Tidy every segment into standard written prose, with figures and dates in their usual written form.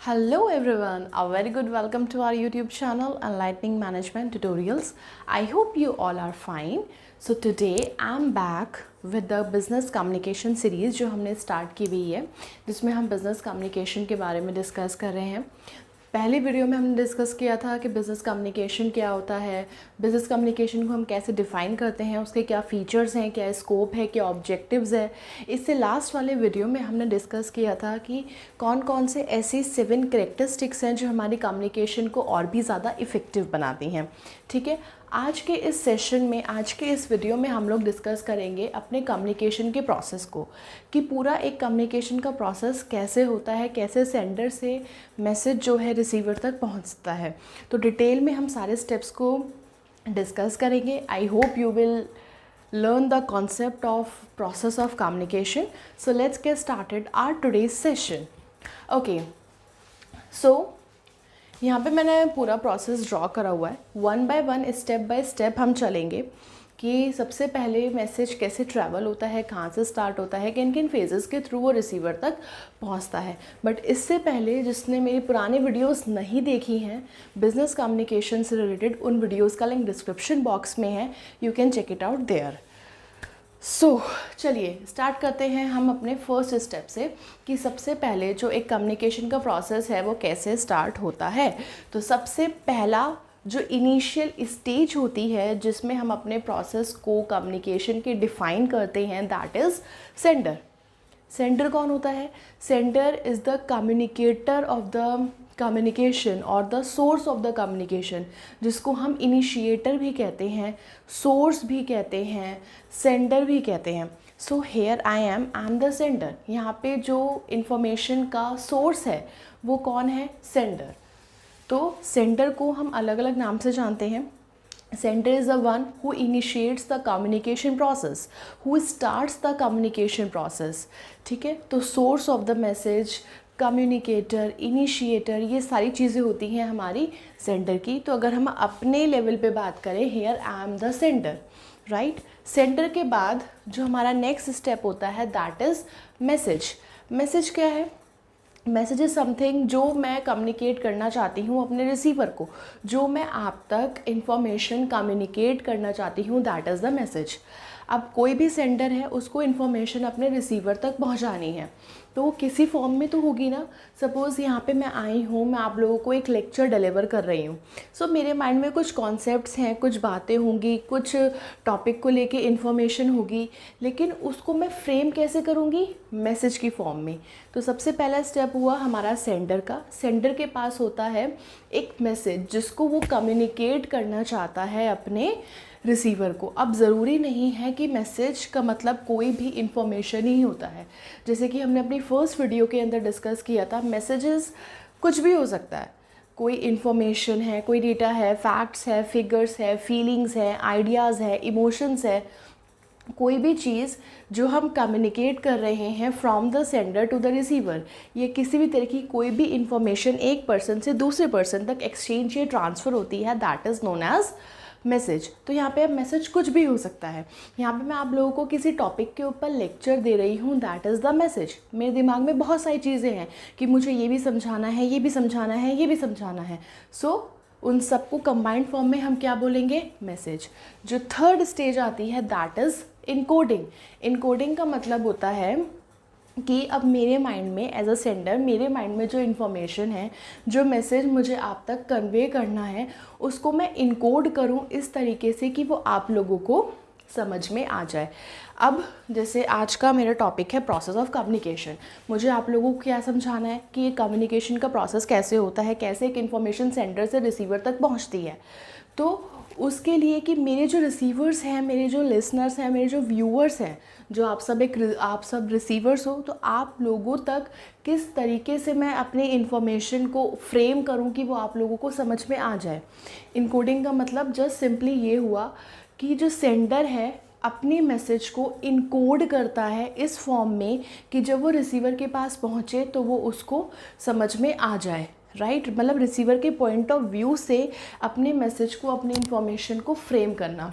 Hello everyone, a very good welcome to our YouTube channel Enlightening Management Tutorials. I hope you all are fine. So today I'm back with the business communication series जो हमने start की हुई है, जिसमें हम business communication के बारे में डिस्कस कर रहे हैं। पहली वीडियो में हमने डिस्कस किया था कि बिज़नेस कम्युनिकेशन क्या होता है, बिज़नेस कम्युनिकेशन को हम कैसे डिफ़ाइन करते हैं, उसके क्या फ़ीचर्स हैं, क्या स्कोप है, क्या ऑब्जेक्टिव्स है। इससे लास्ट वाले वीडियो में हमने डिस्कस किया था कि कौन कौन से ऐसी 7 कैरेक्टरिस्टिक्स हैं जो हमारी कम्युनिकेशन को और भी ज़्यादा इफ़ेक्टिव बनाती हैं। ठीक है, आज के इस सेशन में, आज के इस वीडियो में हम लोग डिस्कस करेंगे अपने कम्युनिकेशन के प्रोसेस को, कि पूरा एक कम्युनिकेशन का प्रोसेस कैसे होता है, कैसे सेंडर से मैसेज जो है रिसीवर तक पहुंचता है। तो डिटेल में हम सारे स्टेप्स को डिस्कस करेंगे। I hope you will learn the concept of process of communication. So let's get started our today's session. Okay, so यहाँ पे मैंने पूरा प्रोसेस ड्रॉ करा हुआ है। 1 बाय 1 स्टेप बाय स्टेप हम चलेंगे कि सबसे पहले मैसेज कैसे ट्रैवल होता है, कहाँ से स्टार्ट होता है, किन किन फेजेस के थ्रू वो रिसीवर तक पहुँचता है। बट इससे पहले जिसने मेरी पुरानी वीडियोस नहीं देखी हैं बिज़नेस कम्युनिकेशन से रिलेटेड, उन वीडियोस का लिंक डिस्क्रिप्शन बॉक्स में है, you can check it out there. So चलिए स्टार्ट करते हैं हम अपने फर्स्ट स्टेप से कि सबसे पहले जो एक कम्युनिकेशन का प्रोसेस है वो कैसे स्टार्ट होता है। तो सबसे पहला जो इनिशियल स्टेज होती है जिसमें हम अपने प्रोसेस को कम्युनिकेशन के डिफ़ाइन करते हैं, दैट इज़ सेंडर। सेंडर कौन होता है? Sender is the communicator of the communication और the source of the communication, जिसको हम इनिशिएटर भी कहते हैं, सोर्स भी कहते हैं, सेंडर भी कहते हैं। So here I am the sender. यहाँ पे जो इन्फॉर्मेशन का सोर्स है वो कौन है? सेंडर। तो सेंडर को हम अलग अलग नाम से जानते हैं। Sender is the one who initiates the communication process, who starts the communication process. ठीक है, तो source of the message, communicator, initiator, ये सारी चीज़ें होती हैं हमारी सेंडर की। तो अगर हम अपने लेवल पे बात करें, here I am the sender, right. Sender के बाद जो हमारा नेक्स्ट स्टेप होता है दैट इज़ मैसेज। मैसेज क्या है? मैसेज इज़ समथिंग जो मैं कम्युनिकेट करना चाहती हूँ अपने रिसीवर को, जो मैं आप तक इंफॉर्मेशन कम्युनिकेट करना चाहती हूँ, दैट इज़ द मैसेज। अब कोई भी सेंडर है, उसको इन्फॉर्मेशन अपने रिसीवर तक पहुँचानी है, तो वो किसी फॉर्म में तो होगी ना। सपोज़ यहाँ पे मैं आई हूँ, मैं आप लोगों को एक लेक्चर डिलीवर कर रही हूँ। सो मेरे माइंड में कुछ कॉन्सेप्ट्स हैं, कुछ बातें होंगी, कुछ टॉपिक को लेके इन्फॉर्मेशन होगी, लेकिन उसको मैं फ्रेम कैसे करूँगी? मैसेज की फॉर्म में। तो सबसे पहला स्टेप हुआ हमारा सेंडर का। सेंडर के पास होता है एक मैसेज जिसको वो कम्युनिकेट करना चाहता है अपने रिसीवर को। अब ज़रूरी नहीं है कि मैसेज का मतलब कोई भी इंफॉर्मेशन ही होता है। जैसे कि हमने अपनी फर्स्ट वीडियो के अंदर डिस्कस किया था, मैसेजेस कुछ भी हो सकता है। कोई इन्फॉर्मेशन है, कोई डेटा है, फैक्ट्स है, फिगर्स है, फीलिंग्स है, आइडियाज़ है, इमोशंस है, कोई भी चीज़ जो हम कम्युनिकेट कर रहे हैं from the sender to the receiver, ये किसी भी तरह की कोई भी इंफॉर्मेशन एक पर्सन से दूसरे पर्सन तक एक्सचेंज या ट्रांसफ़र होती है, that is known as message. तो यहाँ पे अब मैसेज कुछ भी हो सकता है। यहाँ पे मैं आप लोगों को किसी टॉपिक के ऊपर लेक्चर दे रही हूँ, दैट इज़ द मैसेज। मेरे दिमाग में बहुत सारी चीज़ें हैं कि मुझे ये भी समझाना है, ये भी समझाना है, ये भी समझाना है। सो उन सबको कंबाइंड फॉर्म में हम क्या बोलेंगे? मैसेज। जो थर्ड स्टेज आती है दैट इज़ इनकोडिंग। इनकोडिंग का मतलब होता है कि अब मेरे माइंड में एज अ सेंडर, मेरे माइंड में जो इन्फॉर्मेशन है, जो मैसेज मुझे आप तक कन्वे करना है, उसको मैं इनकोड करूं इस तरीके से कि वो आप लोगों को समझ में आ जाए। अब जैसे आज का मेरा टॉपिक है प्रोसेस ऑफ कम्युनिकेशन। मुझे आप लोगों को क्या समझाना है कि ये कम्युनिकेशन का प्रोसेस कैसे होता है, कैसे एक इन्फॉर्मेशन सेंडर से रिसीवर तक पहुंचती है। तो उसके लिए कि मेरे जो रिसीवर्स हैं, मेरे जो लिसनर्स हैं, मेरे जो व्यूअर्स हैं, जो आप सब रिसीवर्स हो, तो आप लोगों तक किस तरीके से मैं अपने इन्फॉर्मेशन को फ्रेम करूं कि वो आप लोगों को समझ में आ जाए। इनकोडिंग का मतलब जस्ट सिंपली ये हुआ कि जो सेंडर है अपने मैसेज को इनकोड करता है इस फॉर्म में कि जब वो रिसीवर के पास पहुँचे तो वो उसको समझ में आ जाए, राइट। मतलब रिसीवर के पॉइंट ऑफ व्यू से अपने मैसेज को, अपनी इन्फॉर्मेशन को फ्रेम करना।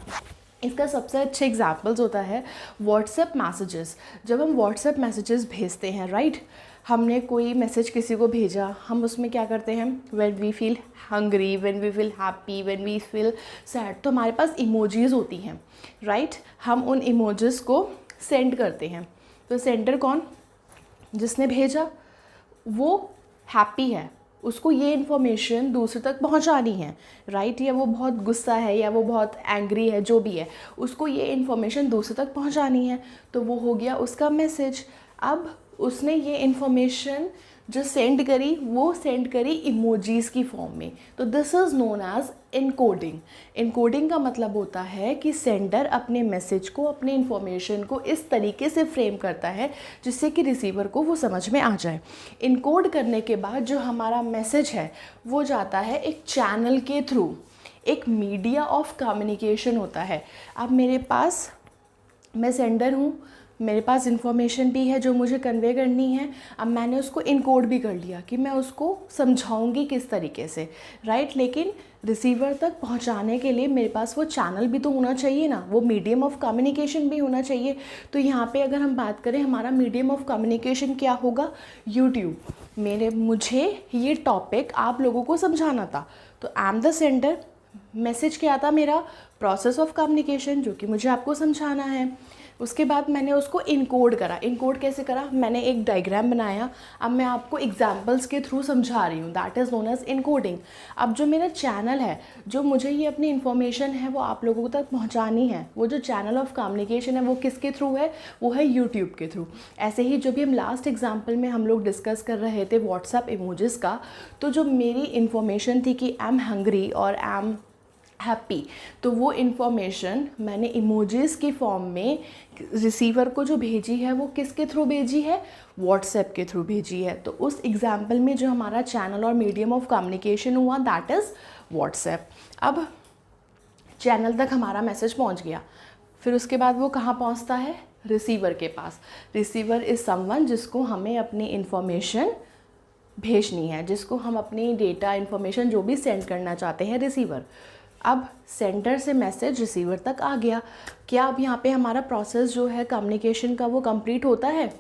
इसका सबसे अच्छा एग्जाम्पल्स होता है व्हाट्सएप मैसेजेस। जब हम व्हाट्सएप मैसेजेस भेजते हैं, राइट, हमने कोई मैसेज किसी को भेजा, हम उसमें क्या करते हैं, when we feel hungry, when we feel happy, when we feel sad, तो हमारे पास इमोजीज़ होती हैं, राइट। हम उन इमोजीज़ को सेंड करते हैं। तो सेंडर कौन, जिसने भेजा वो हैप्पी है, उसको ये इन्फॉर्मेशन दूसरे तक पहुंचानी है, राइट। या वो बहुत गुस्सा है या वो बहुत एंग्री है, जो भी है, उसको ये इन्फॉर्मेशन दूसरे तक पहुंचानी है, तो वो हो गया उसका मैसेज। अब उसने ये इन्फॉर्मेशन जो सेंड करी, वो सेंड करी इमोजीज़ की फॉर्म में, तो this is known as encoding. Encoding का मतलब होता है कि सेंडर अपने मैसेज को, अपने इन्फॉर्मेशन को इस तरीके से फ्रेम करता है जिससे कि रिसीवर को वो समझ में आ जाए। इनकोड करने के बाद जो हमारा मैसेज है वो जाता है एक चैनल के थ्रू, एक मीडिया ऑफ कम्युनिकेशन होता है। अब मेरे पास, मैं सेंडर हूँ, मेरे पास इन्फॉर्मेशन भी है जो मुझे कन्वे करनी है। अब मैंने उसको इनकोड भी कर लिया कि मैं उसको समझाऊंगी किस तरीके से, राइट। लेकिन रिसीवर तक पहुंचाने के लिए मेरे पास वो चैनल भी तो होना चाहिए ना, वो मीडियम ऑफ कम्युनिकेशन भी होना चाहिए। तो यहाँ पे अगर हम बात करें, हमारा मीडियम ऑफ कम्युनिकेशन क्या होगा, यूट्यूब। मुझे ये टॉपिक आप लोगों को समझाना था, तो I am the sender. Message क्या था मेरा, प्रोसेस ऑफ कम्युनिकेशन, जो कि मुझे आपको समझाना है। उसके बाद मैंने उसको इनकोड करा। इनकोड कैसे करा, मैंने एक डायग्राम बनाया, अब मैं आपको एग्जांपल्स के थ्रू समझा रही हूँ, that is known as encoding. अब जो मेरा चैनल है, जो मुझे ये अपनी इन्फॉर्मेशन है वो आप लोगों तक पहुँचानी है, वो जो चैनल ऑफ कम्युनिकेशन है वो किसके थ्रू है, वो है यूट्यूब के थ्रू। ऐसे ही जो भी हम लास्ट एग्जाम्पल में हम लोग डिस्कस कर रहे थे व्हाट्सएप इमोजीज़ का, तो जो मेरी इन्फॉर्मेशन थी कि आई एम हंग्री और आई एम हैप्पी, तो वो इन्फॉर्मेशन मैंने इमोजीज़ की फॉर्म में रिसीवर को जो भेजी है वो किसके थ्रू भेजी है, व्हाट्सएप के थ्रू भेजी है। तो उस एग्जाम्पल में जो हमारा चैनल और मीडियम ऑफ कम्युनिकेशन हुआ, दैट इज़ व्हाट्सएप। अब चैनल तक हमारा मैसेज पहुंच गया, फिर उसके बाद वो कहाँ पहुंचता है, रिसीवर के पास। रिसीवर इज़ समवन जिसको हमें अपनी इन्फॉर्मेशन भेजनी है, जिसको हम अपनी डेटा इन्फॉर्मेशन जो भी सेंड करना चाहते हैं, रिसीवर। अब सेंडर से मैसेज रिसीवर तक आ गया, क्या अब यहाँ पे हमारा प्रोसेस जो है कम्युनिकेशन का वो कंप्लीट होता है,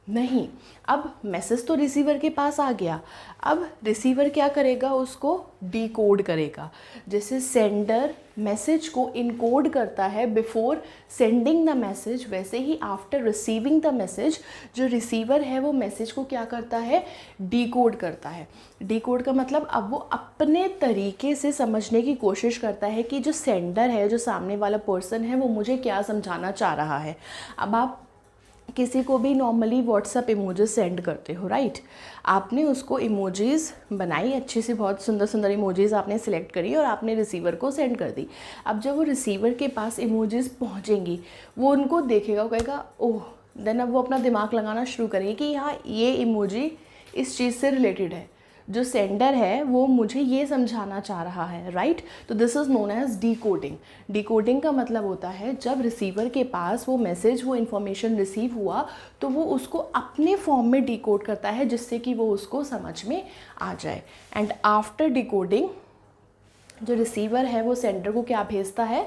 नहीं। अब मैसेज तो रिसीवर के पास आ गया, अब रिसीवर क्या करेगा, उसको डिकोड करेगा। जैसे सेंडर मैसेज को इनकोड करता है बिफोर सेंडिंग द मैसेज, वैसे ही आफ्टर रिसीविंग द मैसेज जो रिसीवर है वो मैसेज को क्या करता है, डिकोड करता है। डिकोड का मतलब अब वो अपने तरीके से समझने की कोशिश करता है कि जो सेंडर है, जो सामने वाला पर्सन है, वो मुझे क्या समझाना चाह रहा है। अब आप किसी को भी नॉर्मली व्हाट्सएप इमोजीज सेंड करते हो, राइट। आपने उसको इमोजीज़ बनाई, अच्छी सी बहुत सुंदर सुंदर इमोजीज़ आपने सिलेक्ट करी और आपने रिसीवर को सेंड कर दी। अब जब वो रिसीवर के पास इमोजीज़ पहुंचेंगी, वो उनको देखेगा, वो कहेगा ओह, देन अब वो अपना दिमाग लगाना शुरू करेंगे कि हाँ ये इमोजी इस चीज़ से रिलेटेड है, जो सेंडर है वो मुझे ये समझाना चाह रहा है, राइट। तो this is known as decoding. Decoding का मतलब होता है जब रिसीवर के पास वो मैसेज, वो इन्फॉर्मेशन रिसीव हुआ, तो वो उसको अपने फॉर्म में डिकोड करता है जिससे कि वो उसको समझ में आ जाए। एंड आफ्टर डिकोडिंग जो रिसीवर है वो सेंडर को क्या भेजता है,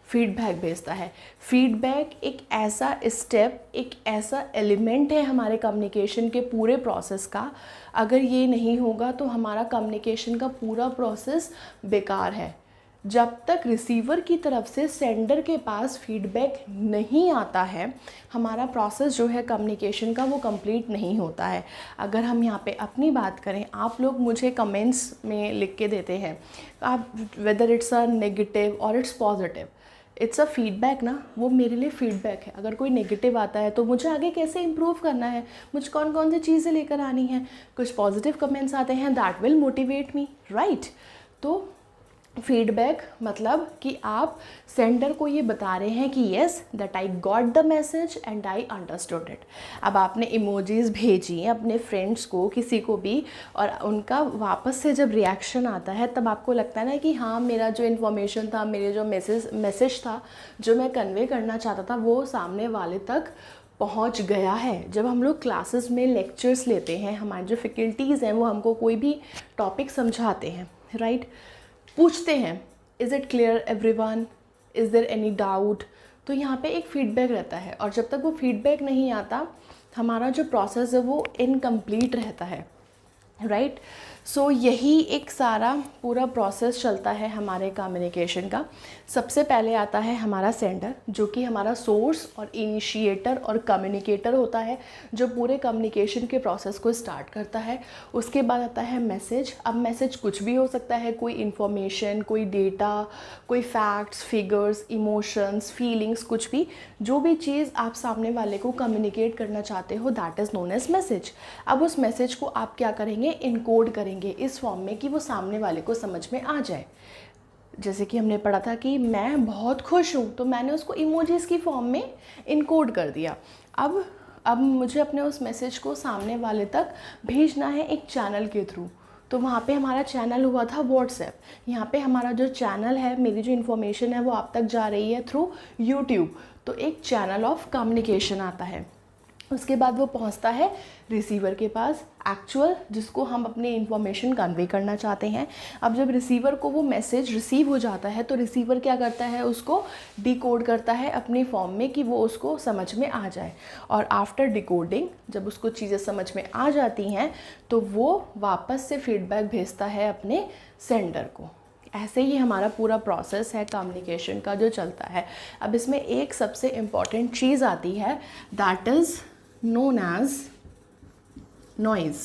फीडबैक भेजता है। फीडबैक एक ऐसा स्टेप, एक ऐसा एलिमेंट है हमारे कम्युनिकेशन के पूरे प्रोसेस का, अगर ये नहीं होगा तो हमारा कम्युनिकेशन का पूरा प्रोसेस बेकार है। जब तक रिसीवर की तरफ से सेंडर के पास फीडबैक नहीं आता है, हमारा प्रोसेस जो है कम्युनिकेशन का वो कंप्लीट नहीं होता है। अगर हम यहाँ पे अपनी बात करें, आप लोग मुझे कमेंट्स में लिख के देते हैं, आप वेदर इट्स अ नेगेटिव और it's positive, it's a feedback ना, वो मेरे लिए फीडबैक है। अगर कोई नेगेटिव आता है तो मुझे आगे कैसे इम्प्रूव करना है, मुझे कौन कौन सी चीज़ें लेकर आनी है। कुछ पॉजिटिव कमेंट्स आते हैं, that will motivate me, right. तो फीडबैक मतलब कि आप सेंडर को ये बता रहे हैं कि yes that I got the message and I understood it. अब आपने इमोजीज़ भेजी अपने फ्रेंड्स को, किसी को भी, और उनका वापस से जब रिएक्शन आता है तब आपको लगता है ना कि हाँ, मेरा जो इन्फॉर्मेशन था, मेरे जो मैसेज था, जो मैं कन्वे करना चाहता था, वो सामने वाले तक पहुंच गया है। जब हम लोग क्लासेस में लेक्चर्स लेते हैं, हमारे जो फैकल्टीज़ हैं वो हमको कोई भी टॉपिक समझाते हैं, राइट, पूछते हैं is it clear everyone, is there any doubt, तो यहाँ पे एक फ़ीडबैक रहता है। और जब तक वो फीडबैक नहीं आता, हमारा जो प्रोसेस है वो इनकम्प्लीट रहता है, राइट। सो यही एक सारा पूरा प्रोसेस चलता है हमारे कम्युनिकेशन का। सबसे पहले आता है हमारा सेंडर, जो कि हमारा सोर्स और इनिशिएटर और कम्युनिकेटर होता है, जो पूरे कम्युनिकेशन के प्रोसेस को स्टार्ट करता है। उसके बाद आता है मैसेज। अब मैसेज कुछ भी हो सकता है, कोई इन्फॉर्मेशन, कोई डेटा, कोई फैक्ट्स, फिगर्स, इमोशंस, फीलिंग्स, कुछ भी, जो भी चीज़ आप सामने वाले को कम्युनिकेट करना चाहते हो, that is known as message. अब उस मैसेज को आप क्या करेंगे, इनकोड करेंगे इस फॉर्म में कि वो सामने वाले को समझ में आ जाए। जैसे कि हमने पढ़ा था कि मैं बहुत खुश हूँ, तो मैंने उसको इमोजीज की फॉर्म में इनकोड कर दिया। अब मुझे अपने उस मैसेज को सामने वाले तक भेजना है एक चैनल के थ्रू। तो वहाँ पे हमारा चैनल हुआ था व्हाट्सएप। यहाँ पे हमारा जो चैनल है, मेरी जो इन्फॉर्मेशन है वो आप तक जा रही है थ्रू यूट्यूब। तो एक चैनल ऑफ कम्युनिकेशन आता है। उसके बाद वो पहुंचता है रिसीवर के पास, एक्चुअल, जिसको हम अपनी इन्फॉर्मेशन कन्वे करना चाहते हैं। अब जब रिसीवर को वो मैसेज रिसीव हो जाता है, तो रिसीवर क्या करता है, उसको डिकोड करता है अपनी फॉर्म में कि वो उसको समझ में आ जाए। और आफ्टर डिकोडिंग, जब उसको चीज़ें समझ में आ जाती हैं, तो वो वापस से फीडबैक भेजता है अपने सेंडर को। ऐसे ही हमारा पूरा प्रोसेस है कम्युनिकेशन का जो चलता है। अब इसमें एक सबसे इम्पॉर्टेंट चीज़ आती है, that is known as noise,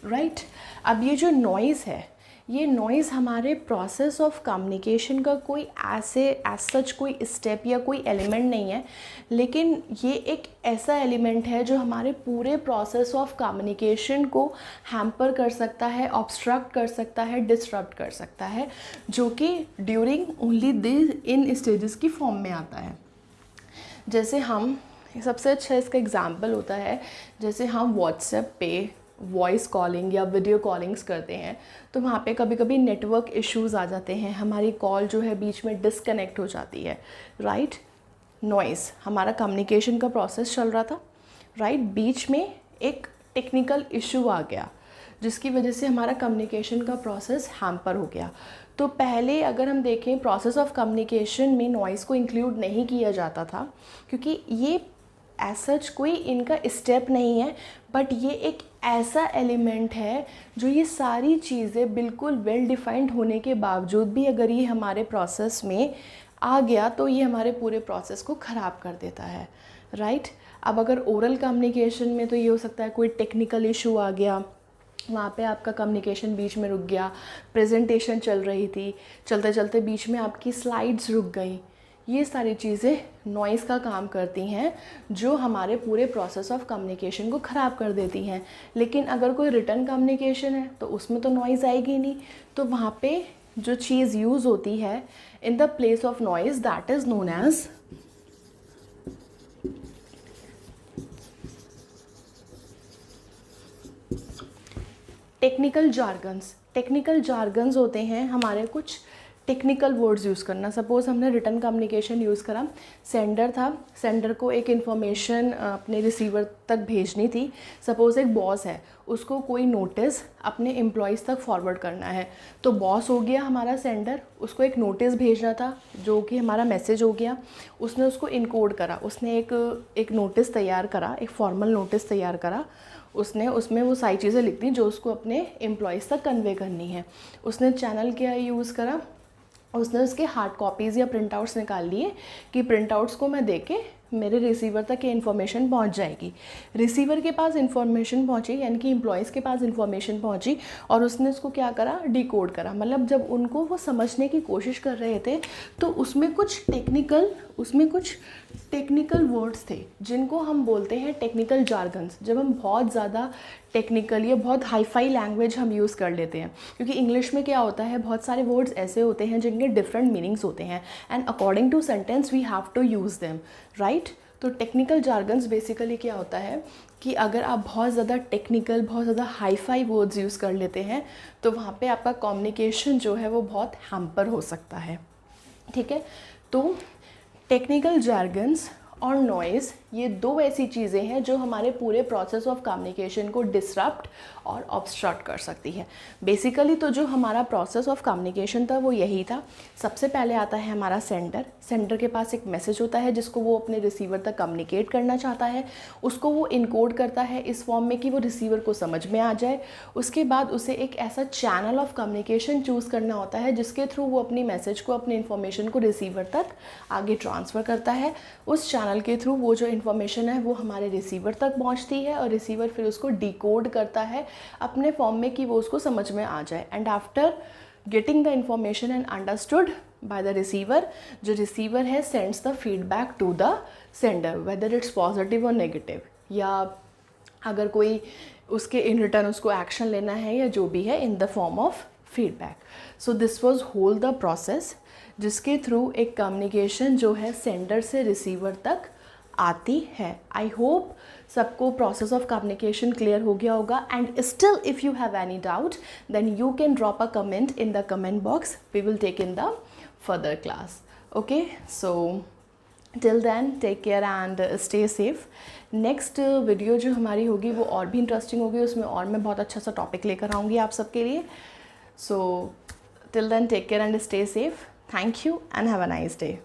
right? अब ये जो नॉइज़ है, ये नॉइज़ हमारे प्रोसेस ऑफ कम्युनिकेशन का कोई एज सच कोई स्टेप या कोई एलिमेंट नहीं है, लेकिन ये एक ऐसा एलिमेंट है जो हमारे पूरे प्रोसेस ऑफ कम्युनिकेशन को हैम्पर कर सकता है, ऑब्स्ट्रक्ट कर सकता है, डिसरप्ट कर सकता है, जो कि during only this in stages की फॉर्म में आता है। जैसे हम, सबसे अच्छा इसका एग्जाम्पल होता है, जैसे हम व्हाट्सएप पे वॉइस कॉलिंग या वीडियो कॉलिंग्स करते हैं, तो वहाँ पे कभी कभी नेटवर्क इश्यूज़ आ जाते हैं, हमारी कॉल जो है बीच में डिसकनेक्ट हो जाती है, राइट। नॉइज़, हमारा कम्युनिकेशन का प्रोसेस चल रहा था, राइट, बीच में एक टेक्निकल इशू आ गया जिसकी वजह से हमारा कम्युनिकेशन का प्रोसेस हैम्पर हो गया। तो पहले अगर हम देखें, प्रोसेस ऑफ कम्युनिकेशन में नॉइज़ को इंक्लूड नहीं किया जाता था, क्योंकि ये एज सच कोई इनका स्टेप नहीं है, बट ये एक ऐसा एलिमेंट है जो ये सारी चीज़ें बिल्कुल वेल डिफाइंड होने के बावजूद भी अगर ये हमारे प्रोसेस में आ गया तो ये हमारे पूरे प्रोसेस को ख़राब कर देता है, राइट। अब अगर ओरल कम्युनिकेशन में तो ये हो सकता है कोई टेक्निकल इशू आ गया, वहाँ पे आपका कम्युनिकेशन बीच में रुक गया, प्रेजेंटेशन चल रही थी, चलते चलते बीच में आपकी स्लाइड्स रुक गई। ये सारी चीज़ें नॉइज़ का काम करती हैं जो हमारे पूरे प्रोसेस ऑफ कम्युनिकेशन को ख़राब कर देती हैं। लेकिन अगर कोई रिटर्न कम्युनिकेशन है तो उसमें तो नॉइज़ आएगी नहीं, तो वहाँ पे जो चीज़ यूज़ होती है in the place of noise, that is known as technical jargons. Technical jargons होते हैं हमारे कुछ टेक्निकल वर्ड्स यूज़ करना। सपोज़ हमने रिटर्न कम्युनिकेशन यूज़ करा, सेंडर था, सेंडर को एक इन्फॉर्मेशन अपने रिसीवर तक भेजनी थी। सपोज़ एक बॉस है, उसको कोई नोटिस अपने एम्प्लॉयज़ तक फॉरवर्ड करना है, तो बॉस हो गया हमारा सेंडर, उसको एक नोटिस भेजना था जो कि हमारा मैसेज हो गया। उसने उसको इनकोड करा, उसने एक नोटिस तैयार करा, एक फॉर्मल नोटिस तैयार करा, उसने उसमें वो सारी चीज़ें लिख दी जो उसको अपने एम्प्लॉयज़ तक कन्वे करनी है। उसने चैनल क्या यूज़ करा, उसने उसके हार्ड कॉपीज़ या प्रिंट आउट्स निकाल लिए कि प्रिंट आउट्स को मैं देके मेरे रिसीवर तक ये इन्फॉर्मेशन पहुंच जाएगी। रिसीवर के पास इन्फॉर्मेशन पहुंची, यानी कि एम्प्लॉयज़ के पास इन्फॉर्मेशन पहुंची, और उसने उसको क्या करा, डिकोड करा। मतलब जब उनको वो समझने की कोशिश कर रहे थे तो उसमें कुछ टेक्निकल वर्ड्स थे जिनको हम बोलते हैं टेक्निकल जार्गन्स। जब हम बहुत ज़्यादा टेक्निकल या बहुत हाई-फाई लैंग्वेज हम यूज़ कर लेते हैं, क्योंकि इंग्लिश में क्या होता है, बहुत सारे वर्ड्स ऐसे होते हैं जिनके डिफरेंट मीनिंग्स होते हैं, and according to sentence we have to use them, right. तो टेक्निकल जार्गन्स बेसिकली क्या होता है कि अगर आप बहुत ज़्यादा टेक्निकल, बहुत ज़्यादा हाई-फाई वर्ड्स यूज़ कर लेते हैं तो वहाँ पे आपका कम्युनिकेशन जो है वो बहुत हैम्पर हो सकता है, ठीक है। तो टेक्निकल जार्गन्स और नॉइज़ ये दो ऐसी चीज़ें हैं जो हमारे पूरे प्रोसेस ऑफ कम्युनिकेशन को डिसरप्ट और ऑब्स्ट्रक्ट कर सकती है। बेसिकली तो जो हमारा प्रोसेस ऑफ कम्युनिकेशन था वो यही था। सबसे पहले आता है हमारा सेंडर के पास एक मैसेज होता है जिसको वो अपने रिसीवर तक कम्युनिकेट करना चाहता है, उसको वो इनकोड करता है इस फॉर्म में कि वो रिसीवर को समझ में आ जाए। उसके बाद उसे एक ऐसा चैनल ऑफ कम्युनिकेशन चूज़ करना होता है जिसके थ्रू वो अपनी मैसेज को, अपनी इन्फॉर्मेशन को रिसीवर तक आगे ट्रांसफ़र करता है। उस चैनल के थ्रू वो जो इन्फॉर्मेशन है वो हमारे रिसीवर तक पहुंचती है और रिसीवर फिर उसको डिकोड करता है अपने फॉर्म में कि वो उसको समझ में आ जाए। And after getting the information and understood by the receiver, जो रिसीवर है sends the feedback to the sender whether it's positive और नेगेटिव, या अगर कोई उसके इन रिटर्न उसको एक्शन लेना है या जो भी है in the form of feedback. So this was whole the process जिसके थ्रू एक कम्युनिकेशन जो है सेंडर से रिसीवर तक आती है। आई होप सबको प्रोसेस ऑफ कम्युनिकेशन क्लियर हो गया होगा। And still if you have any doubt then you can drop a comment in the comment box, we will take in the further class. Okay, so till then take care and stay safe. Next video जो हमारी होगी वो और भी interesting होगी, उसमें और मैं बहुत अच्छा सा टॉपिक लेकर आऊँगी आप सबके लिए। So till then take care and stay safe. Thank you and have a nice day.